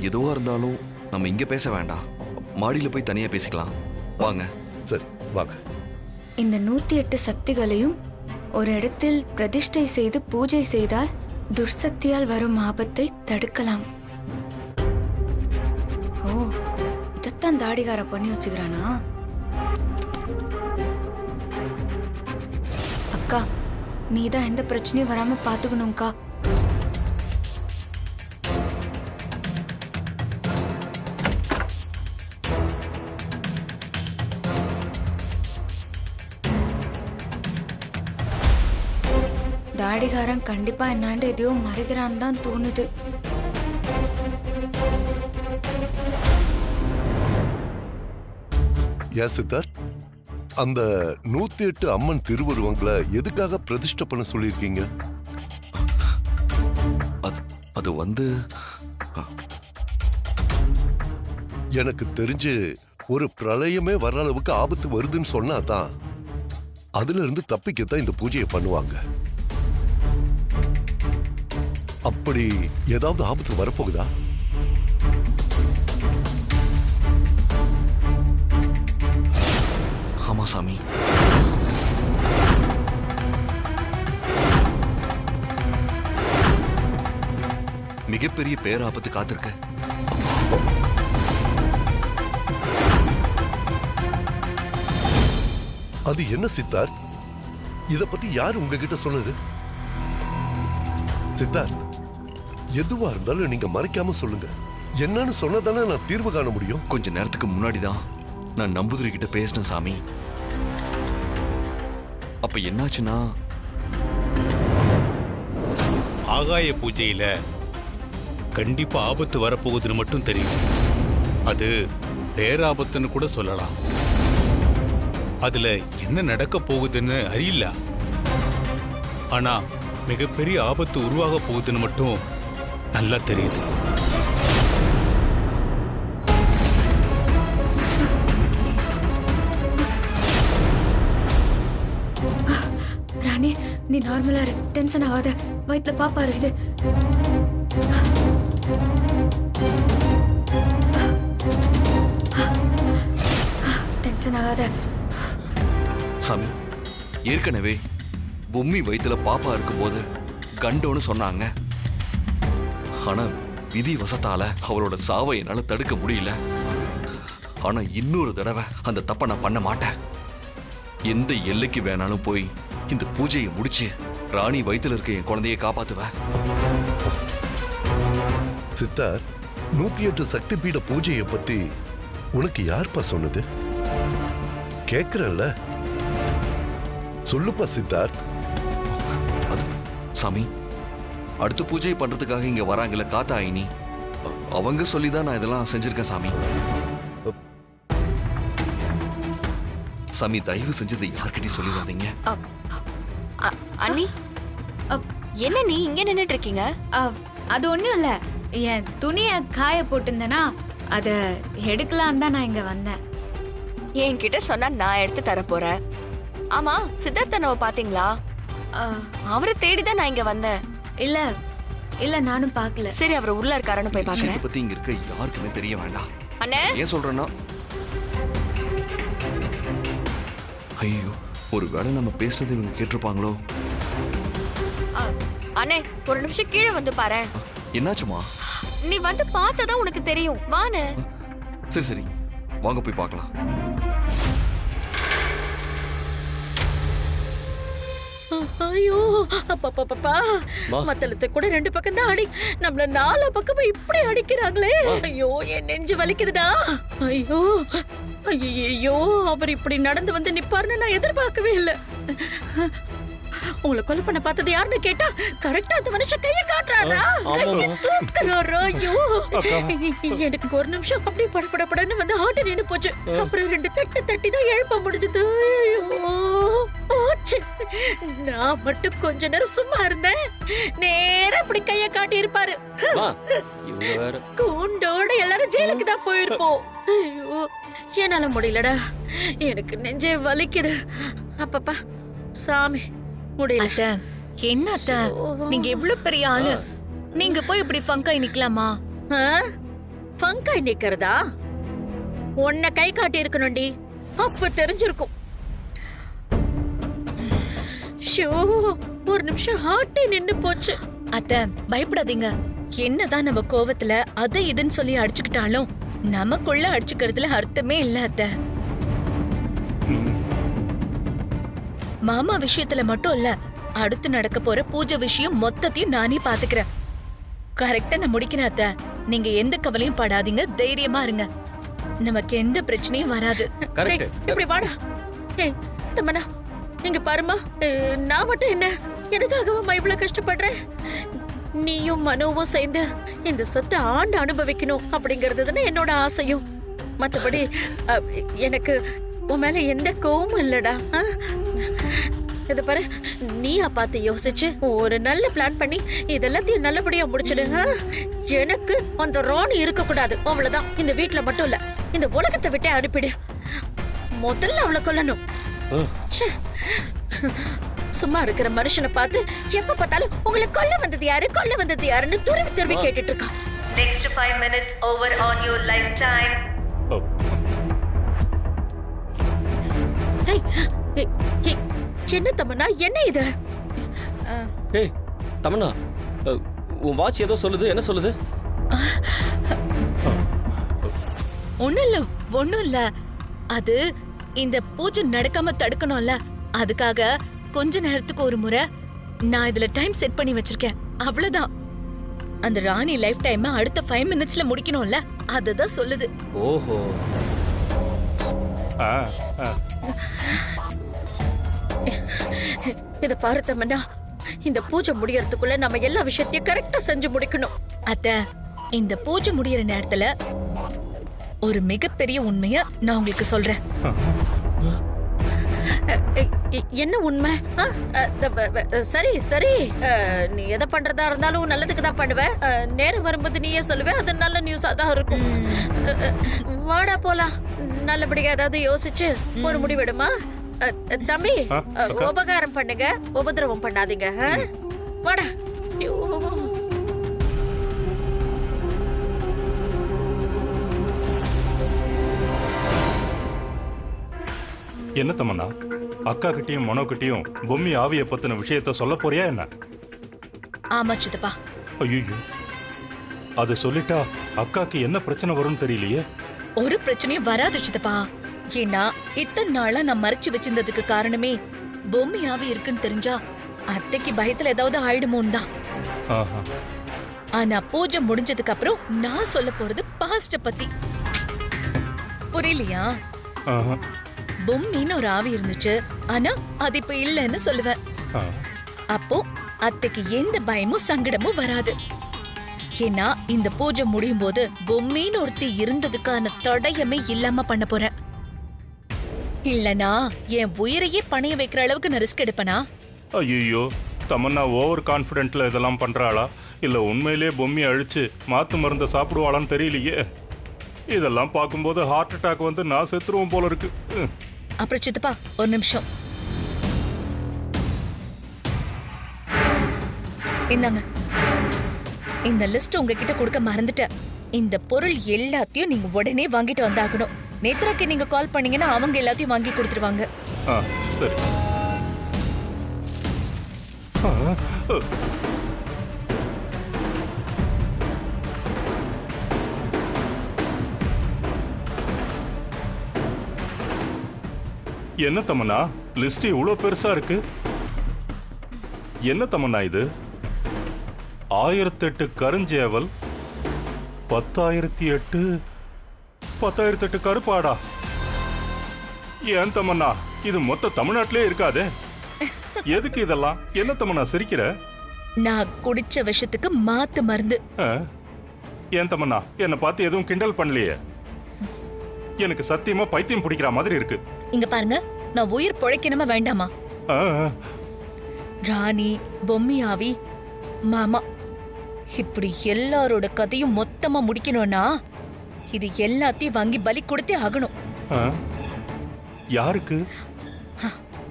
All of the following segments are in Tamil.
எதுவா இருந்தாலும் நம்ம இங்க பேச வேண்டாம், மாடியில போய் தனியா பேசிக்கலாம் வாங்க. சரி வாங்க. இந்த 108 சக்திகளையும் ஒரு இடத்தில் பிரதிஷ்டை செய்து பூஜை செய்தால் துர்சக்தியால் வரும் ஆபத்தை தடுக்கலாம். ஓ, இதைத்தான் தாடிகார பண்ணி வச்சுக்கிறானா? அக்கா, நீதான் எந்த பிரச்சனையும் வராம பாத்துக்கணும்க்கா. தாடிகாரன் கண்டிப்பா என்னாண்டு எதையோ மறைக்கிறான் தான் தோணுது. ஏன் சித்தார்த், அந்த 108 அம்மன் திருவுருவங்களை எதுக்காக பிரதிஷ்டை பண்ண சொல்லியிருக்கீங்க? அது வந்து எனக்கு தெரிஞ்சு ஒரு பிரளயமே வர்ற அளவுக்கு ஆபத்து வருதுன்னு சொன்னாதான் அதுல இருந்து தப்பிக்கத்தான் இந்த பூஜையை பண்ணுவாங்க. அப்படி ஏதாவது ஆபத்து வரப்போகுதா? ஆமா சாமி, மிகப்பெரிய பேராபத்து காத்திருக்க. அது என்ன சித்தார்த்? இத பத்தி யார் உங்ககிட்ட சொன்னது? சித்தார்த், எதுவா இருந்தாலும் நீங்க மறைக்காம சொல்லுங்க. என்னன்னு சொன்னதானே நான் தீர்வு காண முடியும். கொஞ்ச நேரத்துக்கு முன்னாடிதான் நான் நம்பூதிரி கிட்ட பேசினேன் சாமி. அப்ப என்னாச்சுன்னா, ஆகாய பூஜையில கண்டிப்பா ஆபத்து வரப்போகுதுன்னு மட்டும் தெரியும். அது பேராபத்துன்னு கூட சொல்லலாம். அதுல என்ன நடக்க போகுதுன்னு அறியல. ஆனா மிகப்பெரிய ஆபத்து உருவாக போகுதுன்னு மட்டும் நல்லா தெரியுது. ராணி, நீ நார்மலா இரு, டென்ஷன் ஆகாத. வயிற்றுல பாப்பா இருக்குது. டென்ஷன் ஆகாத. சாமி, ஏற்கனவே பொம்மி வயித்துல பாப்பா இருக்கும்போது கண்டோன்னு சொன்னாங்க. ஆனா விதி வசத்தால அவளோட சாவை என்னால தடுக்க முடியல. ஆனா இன்னொரு தடவை அந்த தப்பை நான் பண்ண மாட்டேன். எந்த எல்லைக்கு வேணாலும் போய் இந்த பூஜையை முடிச்சு ராணி வயித்துல இருக்க என் குழந்தையை காப்பாத்துவேன். சித்தார்த், 108 சக்தி பீட பூஜையை பத்தி உனக்கு யார்ப்பா சொன்னது? கேக்குறல்ல, சொல்லுப்பா சித்தார்த். அது சாமி, அடுத்த பூஜை பண்றதுக்காக இங்க வராங்கல்ல காத்தாயினி, அவங்க சொல்லிதான் நான் இதெல்லாம் செஞ்சிருக்கேன் சாமி. சாமி, தயவு செஞ்சது யார்கிட்டயும் சொல்லிடாதீங்க. அண்ணி, என்ன நீ இங்க நின்னுட்டு இருக்கீங்க? அது ஒண்ணும் இல்ல, என் துணிய காய போட்டிருந்தேனா அத எடுக்கலாம் தான் நான் இங்க வந்தேன். என்கிட்ட சொன்னா நான் எடுத்து தர போறேன். ஆமா, சித்தார்த்தனவ பாத்தீங்களா? அவரை தேடிதான் நான் இங்க வந்தேன். இல்ல இல்ல, நானும் பாக்கல. சரி, அவர் உள்ள இருக்காருன்னு போய் பாக்குறேன். இதை பத்தி இங்க இருக்க யாருக்குமே தெரிய வேண்டாம். அண்ணே, ஏன் சொல்றேன்னா, ஐயோ, ஒருவேளை நம்ம பேசுறது இவங்க கேட்டிருப்பாங்களோ. அண்ணே, ஒரு நிமிஷம் கீழே வந்து பாரு. என்னாச்சுமா? நீ வந்து பார்த்ததான் உனக்கு தெரியும். வானே. சரி சரி, வாங்க போய் பார்க்கலாம். ஐயோ, அப்பா மத்தளத்தை கூட 2 பக்கம் தான் அடி, நம்மள 4 பக்கமும் இப்படி அடிக்கிறாங்களே. ஐயோ, என் நெஞ்சு வலிக்குதுடா. ஐயோ ஐயோ, அவர் இப்படி நடந்து வந்து நிப்பாருன்னு நான் எதிர்பார்க்கவே இல்லை. உங்களை கொலை பண்ண பார்த்தது யாருன்னு கேட்டா கரெக்டா அந்த மனுஷன் கைய காட்டுறாரா, கைய தூக்குறாரா. ஐயோ, எனக்கு ஒரு நிமிஷம் அப்படியே படபடன்னு வந்து ஹார்ட் நின்னு போச்சு. அப்புறம் 2 தட்டு தட்டி தான் எழுப்ப முடிஞ்சது. ஐயோ போச்சு. நான் மட்டும் கொஞ்ச நேரம் சும்மா இருந்தேன், நேரா இப்படி கைய காட்டி இருப்பாரு. கூண்டோட எல்லாரும் ஜெயிலுக்கு தான் போயிருப்போம். ஐயோ, என்னால முடியலடா, எனக்கு நெஞ்சே வலிக்குது. அப்பப்பா சாமி, முடியல. அத்தை, என்ன அத்தை, நீங்க எவ்வளவு பெரிய ஆளு, நீங்க போய் இப்படி ஃபங்காய் நிக்கலாமா? ஃபங்காய் நிக்கிறதா? உன்னை கை காட்டி இருக்கணும்டி, அப்ப தெரிஞ்சிருக்கும். ஷோ, ஒரு நிமிஷம் ஹார்ட்டே நின்னு போச்சு. அத்தை பயப்படாதீங்க. என்னதான் நம்ம கோவத்துல அதை இதுன்னு சொல்லி அடிச்சுக்கிட்டாலும் நமக்குள்ள அடிச்சுக்கிறதுல அர்த்தமே இல்ல அத்தை. மாமா விஷயத்துல மட்டும் இல்ல, அடுத்து நடக்க போற பூஜை விஷயம் மொத்தத்தையும் நானே பாத்துக்கிறேன். கரெக்டா நான் முடிக்கிறேன் அத்தை. நீங்க எந்த கவலையும் படாதீங்க, தைரியமா இருங்க. நமக்கு எந்த பிரச்சனையும் வராது. டேய், இப்படி வாடா. ஏய் தமனா, இங்க பாருமா, நான் மட்டும் என்ன, எனக்காகவா இவ்வளவு கஷ்டப்படுறேன்? நீயும் மனோவும் சேர்ந்து இந்த சொத்தை ஆண்டு அனுபவிக்கணும் அப்படிங்கறது தானே என்னோட ஆசையும். மத்தபடி எனக்கு உன் மேல எந்த கோவமும் இல்லடா. இத பாரு, நீயா பார்த்து யோசிச்சு ஒரு நல்ல பிளான் பண்ணி இதெல்லாத்தையும் நல்லபடியா முடிச்சிடுங்க. எனக்கு அந்த ராணி இருக்க கூடாது, அவ்வளவுதான். இந்த வீட்டுல மட்டும் இல்ல, இந்த உலகத்தை விட்டே அனுப்பிடு. முதல்ல அவளை கொல்லணும். ச்சே. சும்மா இருக்கிற மனுஷனை பார்த்து எப்ப பார்த்தாலும் உங்களை கொல்ல வந்தது யாருன்னு துருவி துருவி கேட்டுட்டு இருக்கான். Next 5 minutes over on your lifetime. ஏய், ஏய், ஏய், என்ன தமன்னா, என்ன இது? ஏய் தமன்னா, உன் வாட்ச் ஏதோ சொல்லுது, என்ன சொல்லுது? ஒண்ணும் இல்ல. அது இந்த பூஜை நடக்காம தடுக்கணும்ல, அதுக்காக கொஞ்ச நேரத்துக்கு ஒரு முறை நான் இதுல டைம் செட் பண்ணி வச்சிருக்கேன், அவ்வளவுதான். அந்த ராணி லைஃப் டைம் அடுத்த 5 மினிட்ஸ்ல முடிக்கணும்ல, அததான் சொல்லுது. ஓஹோ. இத பாரு தமன்னா, இந்த பூஜை முடியறதுக்குள்ள நம்ம எல்லா விஷயத்தையும் கரெக்டா செஞ்சு முடிக்கணும். அத்தை, இந்த பூஜை முடியற நேரத்துல ஒரு மிகப்பெரிய உண்மைய நான் உங்களுக்கு சொல்றேன். என்ன உண்மை? சரி சரி, நீ எதை பண்றதா இருந்தாலும் நல்லதுக்கு தான் பண்ணுவ. நேரம் வரும்போது நீயே சொல்லுவ, அது நல்ல நியூஸா தான் இருக்கும். வாடா போலாம், நல்லபடியா ஏதாவது யோசிச்சு ஒரு முடிவெடுமா. தம்பி, உபகாரம் பண்ணுங்க, உபதிரவம் பண்ணாதீங்க. வாடா. என்ன தமன்னா, அக்கா கிட்டயும் மனோ கிட்டயும் பொம்மி ஆவிய பத்தின விஷயத்த சொல்ல போறியா என்ன? ஆமா சித்தப்பா. ஐயோ, அது சொல்லிட்டா அக்காக்கு என்ன பிரச்சனை வரும்னு தெரியலையே. ஒரு பிரச்சனையும் வராது சித்தப்பா. ஏன்னா இத்தனை நாளா நான் மறைச்சு வச்சிருந்ததுக்கு காரணமே பொம்மி ஆவி இருக்குன்னு தெரிஞ்சா அத்தைக்கு பயத்துல ஏதாவது ஆயிடுமோன்னு தான். ஆனா பூஜை முடிஞ்சதுக்கு அப்புறம் நான் சொல்ல போறது பாஸ்ட பத்தி. புரியலையா? பொம்மின்னு ஒரு ஆவி இருந்துச்சு, ஆனா அது இப்ப இல்லன்னு சொல்லுவேன். அப்போ அத்தைக்கு எந்த பயமும் சங்கடமும் வராது. ஏன்னா இந்த பூஜை முடியும் போது பொம்மின்னு ஒருத்தி இருந்ததுக்கான தடயமே இல்லாம பண்ண போறேன். இல்லனா என் உயிரையே பணைய வைக்கிற அளவுக்கு நான் ரிஸ்க் எடுப்பனா? ஐயோ, தமன்னா ஓவர் கான்பிடென்ட்ல இதெல்லாம் பண்றாளா, இல்ல உண்மையிலே பொம்மி அழிச்சு மாத்து மருந்த சாப்பிடுவாளான்னு தெரியலையே. இதெல்லாம் பார்க்கும்போது ஹார்ட் அட்டாக் வந்து நான் செத்துருவோம் போல இருக்கு. அப்புறம் சித்தப்பா, ஒரு நிமிஷம் இந்தாங்க. இந்த லிஸ்ட் உங்ககிட்ட கொடுக்க மறந்துட்டேன். இந்த பொருள் எல்லாத்தையும் நீங்க உடனே வாங்கிட்டு வந்தாகணும். நேத்ராக்கு நீங்க கால் பண்ணீங்கன்னா அவங்க எல்லாத்தையும் வாங்கி கொடுத்துருவாங்க. சரி. என்ன தமன்னா, லிஸ்ட் இவ்வளவு பெருசா இருக்கு? என்ன தமன்னா இது? 1008 கருஞ்சேவல், 10,008 கருப்பாடா. ஏன் தமன்னா, இது மொத்த தமிழ்நாட்டிலே இருக்காதே. எதுக்கு இதெல்லாம்? என்ன தமன்னா சிரிக்கிற? நான் குடிச்ச விஷத்துக்கு மாத்து மருந்து. ஏன் தமன்னா, என்ன பார்த்து எதுவும் கிண்டல் பண்ணலையே? எனக்கு சத்தியமா பைத்தியம் பிடிக்கிற மாதிரி இருக்கு. இங்க பாருங்க, நான் உயிர் பொழைக்கணுமா வேண்டாமா? ராணி, பொம்மி ஆவி, மாமா, இப்படி எல்லாரோட கதையும் மொத்தமா முடிக்கணும்னா இது எல்லாத்தையும் வாங்கி பலி கொடுத்தே ஆகணும். யாருக்கு?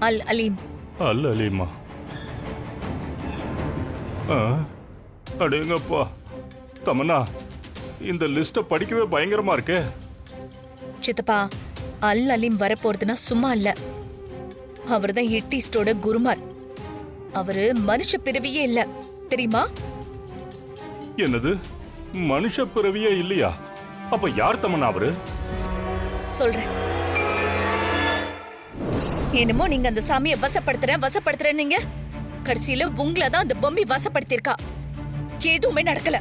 அல் அலீம். அல் அலீமா? அடேங்கப்பா. தமன்னா, இந்த லிஸ்ட்டை படிக்கவே பயங்கரமா இருக்கே. சித்தப்பா, அல் அலீம் வரப்போறதுன்னா சும்மா இல்ல. அவர்தான் ஹிட்டிஸ்டோட குருமார். அவரு மனுஷ பிறவியே இல்ல, தெரியுமா? என்னது, மனுஷ பிறவியே இல்லையா? அப்ப யார் தமன்னா அவரு? சொல்றேன். என்னமோ நீங்க அந்த சாமியை வசப்படுத்துறேன்னீங்க. கடைசியில உங்களை தான் அந்த பொம்மி வசப்படுத்திருக்கா. எதுவுமே நடக்கல.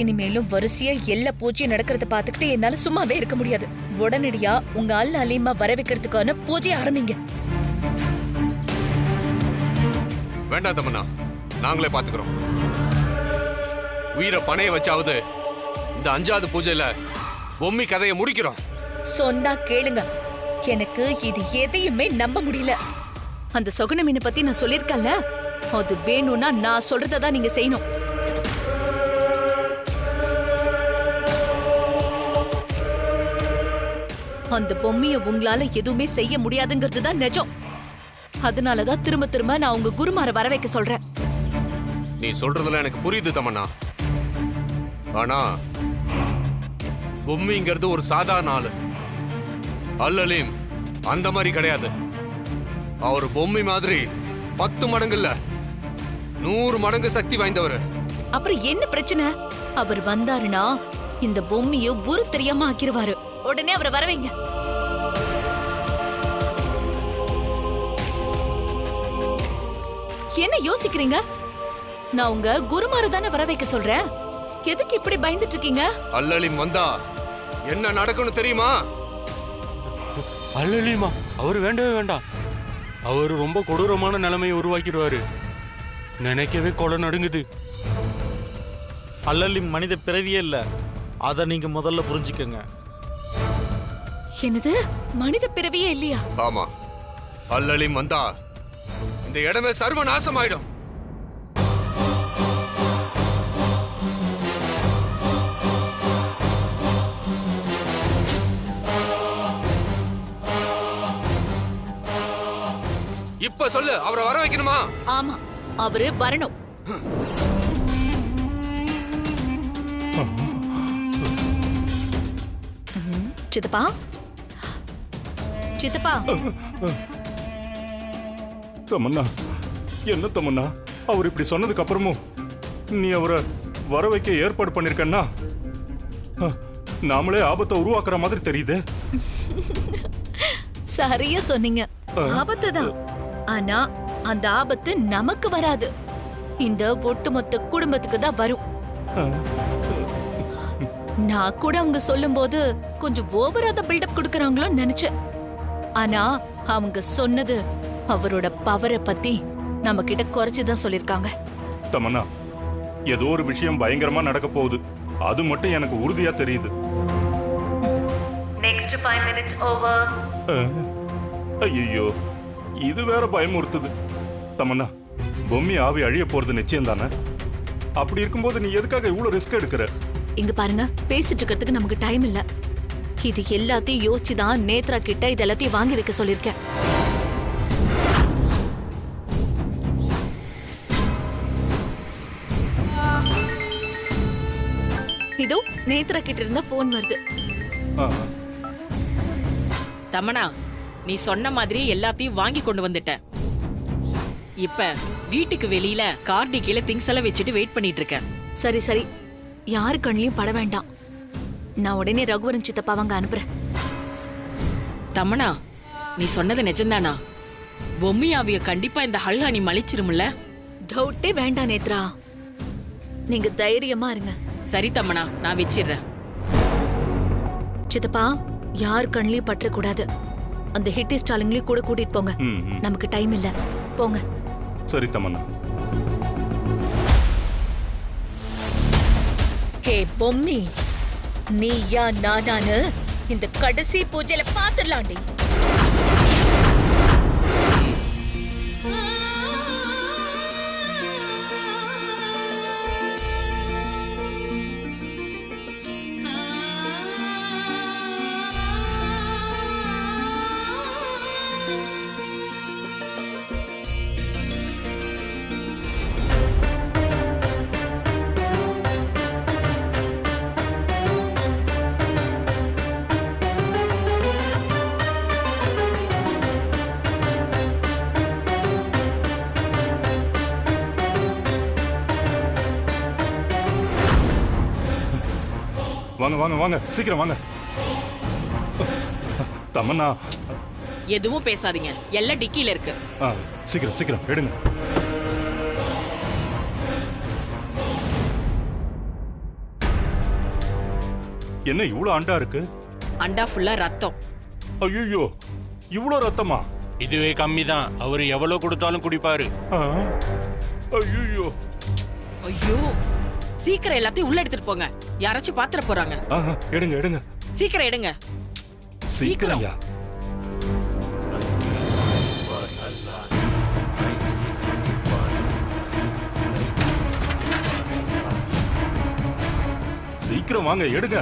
இனிமேலும் வரிசையா எல்லா பூஜையும் நடக்கிறத பாத்துக்கிட்டு என்னால சும்மாவே இருக்க முடியாது. உடனடியா உங்க அல் அலீமா வர வைக்கிறதுக்கான பூஜையை ஆரம்பிங்க. வேண்டாம் தமன்னா, நாங்களே பாத்துக்கிறோம். உயிரை பணைய வச்சாவது இந்த 5வது பூஜையில பொம்மி கதையை முடிக்கிறோம். சொன்னா கேளுங்க. எனக்கு இது எதையுமே நம்ப முடியல. அந்த சொகன மீனை பத்தி நான் சொல்லிருக்கேன்ல, அது வேணும்னா நான் சொல்றதான் நீங்க செய்யணும். அந்த பொம்மைய உங்களால எதுவுமே செய்ய முடியாதுங்கிறது தான் நிஜம். அதனாலதான் திரும்ப திரும்ப நான் உங்க குருமார வர வைக்க சொல்றேன். நீ சொல்றதுல எனக்கு புரியுது தமன்னா. ஆனா பொம்மிங்கிறது ஒரு சாதாரண ஆளு. அல் அலீம் அந்த மாதிரி கிடையாது. அவர் பொம்மி மாதிரி 10 மடங்கு இல்ல, 100 மடங்கு சக்தி வாய்ந்தவர். அப்புறம் என்ன பிரச்சனை? அவர் வந்தாருன்னா இந்த பொம்மைய ஊரு தெரியாம ஆக்கிருவாரு. உடனே அவரை வர வைங்க. என்ன யோசிக்கிறீங்க? நான் உங்க குருமார தானே வர வைக்க சொல்றேன். எதுக்கு இப்படி பயந்துட்டு இருக்கீங்க? அல் அலீம் வந்தா என்ன நடக்கும்னு தெரியுமா? அல் அலீமா? அவரு வேண்டவே வேண்டாம். அவரு ரொம்ப கொடூரமான நிலைமையை உருவாக்கிடுவாரு. நினைக்கவே கொலை நடுங்குது. அல் அலீம் மனித பிறவியே இல்ல, அத நீங்க முதல்ல புரிஞ்சுக்கங்க. என்னது, மனித பிறவியே இல்லையா? ஆமா, அல் அலீம் வந்தா இந்த இடமே சர்வநாசமாயிடும். இப்ப சொல்லு, அவரை வர வைக்கணுமா? ஆமா, அவரு வரணும். சித்தப்பா, சித்தப்பா. தமன்னா, என்ன தமன்னா, அவர் இப்படி சொன்னதுக்கு அப்புறமும் நீ அவரை வர வைக்க ஏற்பாடு பண்ணிருக்கன்னா நாமளே ஆபத்தை உருவாக்குற மாதிரி தெரியுது. சரியா சொன்னீங்க. ஆபத்து தான். ஆனா அந்த ஆபத்து நமக்கு வராது, இந்த ஒட்டுமொத்த குடும்பத்துக்கு தான் வரும். நான் கூட அவங்க சொல்லும் போது கொஞ்சம் ஓவரா தான் பில்டப் கொடுக்கறாங்களோன்னு நினைச்சேன். ஆனா அவங்க சொன்னது அவரோட பவரை பத்தி நம்ம கிட்ட குறைச்சுதான் சொல்லிருக்காங்க. தமன்னா, ஏதோ ஒரு விஷயம் பயங்கரமா நடக்க போகுது, அது மட்டும் எனக்கு உறுதியா தெரியுது. Next 5 minutes over. ஐயோ, இது வேற பயமுறுத்துது. தமன்னா, பொம்மி ஆவி அழிய போறது நிச்சயம் தானே? அப்படி இருக்கும்போது நீ எதுக்காக இவ்வளவு ரிஸ்க் எடுக்கிற? இங்க பாருங்க, பேசிட்டு இருக்கிறதுக்கு நமக்கு டைம் இல்ல. இது எல்லாத்தையும் யோசிச்சுதான் நேத்ரா கிட்ட இது எல்லாத்தையும் வாங்கி வைக்க சொல்லிருக்கேன். இதோ நேத்ரா கிட்ட இருந்த போன் வருது. தமனா, நீ சொன்ன மாதிரி எல்லாத்தையும் வாங்கி கொண்டு வந்துட்ட. இப்ப வீட்டுக்கு வெளியில கார்டி கீழே திங்ஸ் எல்லாம் வச்சுட்டு வெயிட் பண்ணிட்டு இருக்கேன். சரி சரி, யாரு கண்ணிலையும் பட வேண்டாம். நான் உடனே ரகுவரன் சித்தப்பா வாங்க அனுப்புறேன். தமனா, நீ சொன்னது நிஜம்தானா? பொம்மி ஆவிய கண்டிப்பா இந்த ஹல்ஹானி மலிச்சிரும்ல? டவுட்டே வேண்டாம் நேத்ரா, நீங்க தைரியமா இருங்க. சரி தமனா, நான் வச்சிடுறேன். சித்தப்பா, யார் கண்ணிலையும் பற்ற கூடாது. அந்த ஹிட்டி ஸ்டாலிங்களையும் கூட கூட்டிட்டு போங்க. நமக்கு டைம் இல்ல, போங்க. சரி தமன்னா. ஹே பொம்மி, நீயா நானானு இந்த கடைசி பூஜையில பாத்துடலாண்டி. வாங்க வாங்க வாங்க சீக்கிரம் வாங்க. தமன்னா எதுவும் பேசாதீங்க, எல்லாம் டிக்கில இருக்கு. சீக்கிரம் சீக்கிரம் எடுங்க. என்ன இவ்வளவு அண்டா இருக்கு? அண்டா ஃபுல்லா ரத்தம். ஐயோ, இவ்வளவு ரத்தமா? இதுவே கம்மி தான், அவரு எவ்வளவு கொடுத்தாலும் குடிப்பாரு. ஐயோ ஐயோ, சீக்கிரம் எல்லாத்தையும் உள்ள எடுத்துட்டு போங்க, யாராச்சும் பாத்திர போறாங்க. எடுங்க எடுங்க சீக்கிரம் எடுங்க. சீக்கிரம். சீக்கிரம் வாங்க எடுங்க.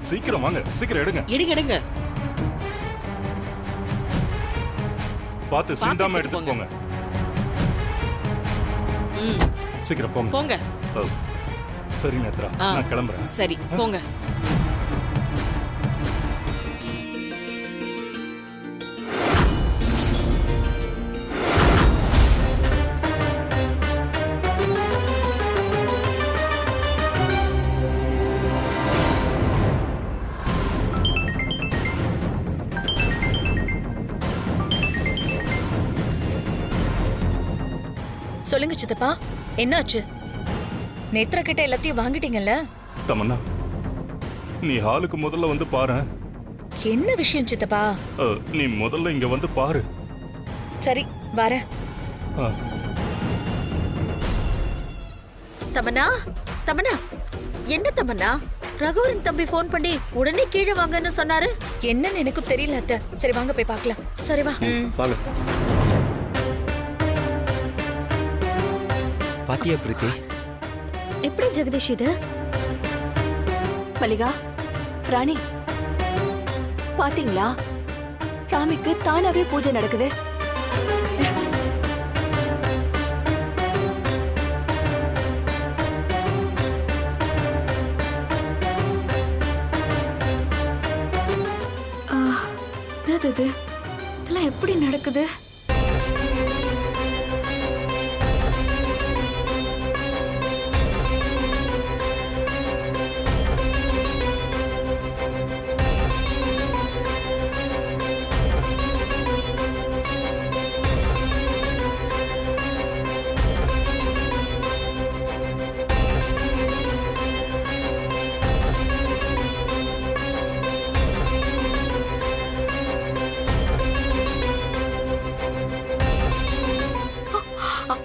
சீக்கிரம் வாங்க, சீக்கிரம் எடுங்க. எடுங்க எடுங்க. பார்த்து சிந்தாம எடுத்துட்டு போங்க. சீக்கிரம் போங்க போங்க. சரி நேத்ரா, நான் கிளம்புறேன். சரி போங்க. சொல்லுங்க சித்தப்பா, என்னாச்சு? நேத்ரா கிட்ட எல்லாத்தையும் வாங்கிட்டீங்கல்ல? தமன்னா, நீ ஹாலுக்கு முதல்ல வந்து பாரு. என்ன விஷயம் சித்தப்பா? நீ முதல்ல இங்க வந்து பாரு. சரி வரேன். தமன்னா, தமன்னா, என்ன தமன்னா? ரகுவரன் தம்பி போன் பண்ணி உடனே கீழே வாங்கன்னு சொன்னாரு. என்னன்னு எனக்கு தெரியல அத்தை. சரி வாங்க போய் பார்க்கலாம். சரி வா. வாங்க. பாத்தியா பிரீத்தி? எப்படி ஜெகதீஷ் இது? மல்லிகா, ராணி, பாத்தீங்களா? சாமிக்கு தானாவே பூஜை நடக்குது. இது இதெல்லாம் எப்படி நடக்குது?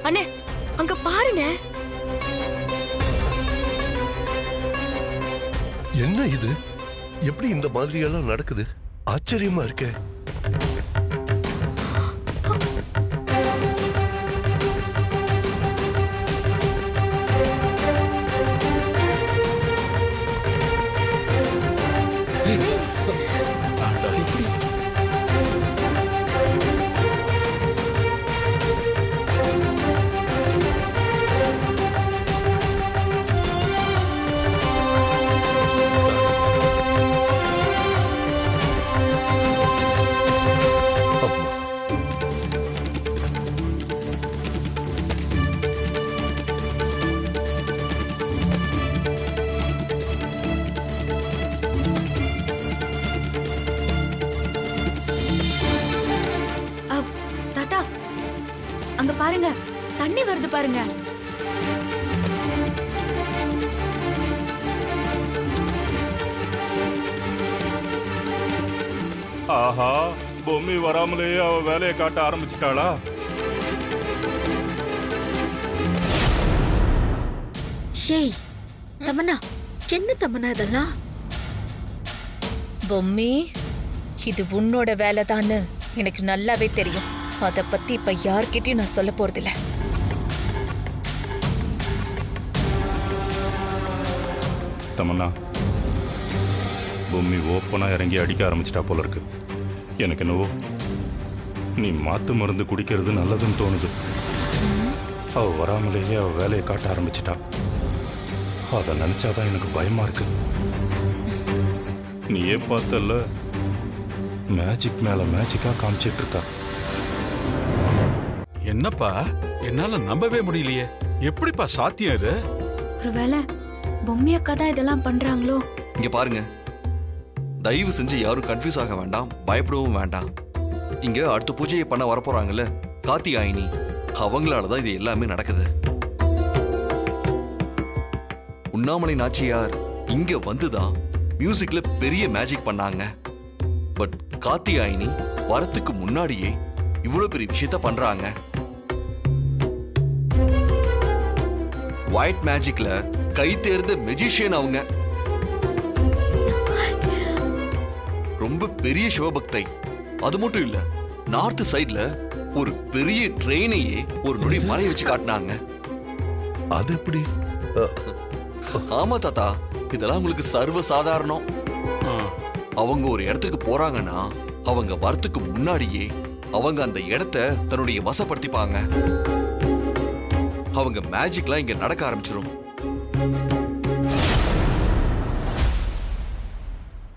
அண்ணே, அங்க பாருங்க. என்ன இது? எப்படி இந்த மாதிரி எல்லாம் நடக்குது? ஆச்சரியமா இருக்கே. அங்க பாருங்க, தண்ணி வருது பாருங்க. ஆஹா, பொம்மி வராமலேயே அவ வேலையை காட்ட ஆரம்பிச்சிட்டாளா? ஷேய், தமன்னா, என்ன தமன்னா இதெல்லாம்? பொம்மி, இது உன்னோட வேலைதான்னு எனக்கு நல்லாவே தெரியும். அத பத்தி இப்ப யார்கிட்டயும் நான் சொல்ல போறதில்ல. தமன்னா, பொம்மி ஓப்பனா இறங்கி அடிக்க ஆரம்பிச்சிட்டா போல இருக்கு. எனக்கு என்னவோ நீ மாத்து மருந்து குடிக்கிறது நல்லதுன்னு தோணுது. அவ வராமலேயே அவ வேலையை காட்ட ஆரம்பிச்சிட்டா. அதை நினைச்சாதான் எனக்கு பயமா இருக்கு. நீயே பார்த்தல்ல, மேஜிக் மேல மேஜிக்கா காமிச்சிட்டு இருக்கா. என்னப்பா என்னால நம்பவே முடியலையே. எப்படிப்பா சாத்தியம் இது? ஒருவேளை பொம்மி அக்கா தான் இதெல்லாம் பண்றாங்களோ? இங்க பாருங்க, தயவு செஞ்சு யாரும் கன்ஃபியூஸ் ஆக வேண்டாம், பயப்படவும் வேண்டாம். இங்க அடுத்த பூஜையை பண்ண வரப்போறாங்கல்ல கார்த்திகாயினி, அவங்களாலதான் இது எல்லாமே நடக்குது. உண்ணாமலை நாச்சியார் இங்க வந்துதான் மியூசிக்ல பெரிய மேஜிக் பண்ணாங்க. பட் கார்த்திகாயினி வரத்துக்கு முன்னாடியே இவ்வளவு பெரிய விஷயத்த பண்றாங்க. ஒயிட் மேஜிக்ல கை தேர்ந்த மெஜிஷியன் அவங்க. ரொம்ப பெரிய சிவபக்தை. அது மட்டும் இல்ல, நார்த் சைடுல ஒரு பெரிய ட்ரெயினையே ஒரு நொடி மறைய வச்சு காட்டினாங்க. அது எப்படி? ஆமா தாத்தா, இதெல்லாம் உங்களுக்கு சர்வ சாதாரணம். அவங்க ஒரு இடத்துக்கு போறாங்கன்னா அவங்க வரத்துக்கு முன்னாடியே அவங்க அந்த இடத்தை தன்னுடைய வசப்படுத்திப்பாங்க. அவங்க மேஜிக்லாம் இங்க நடக்க ஆரம்பிச்சிடும்.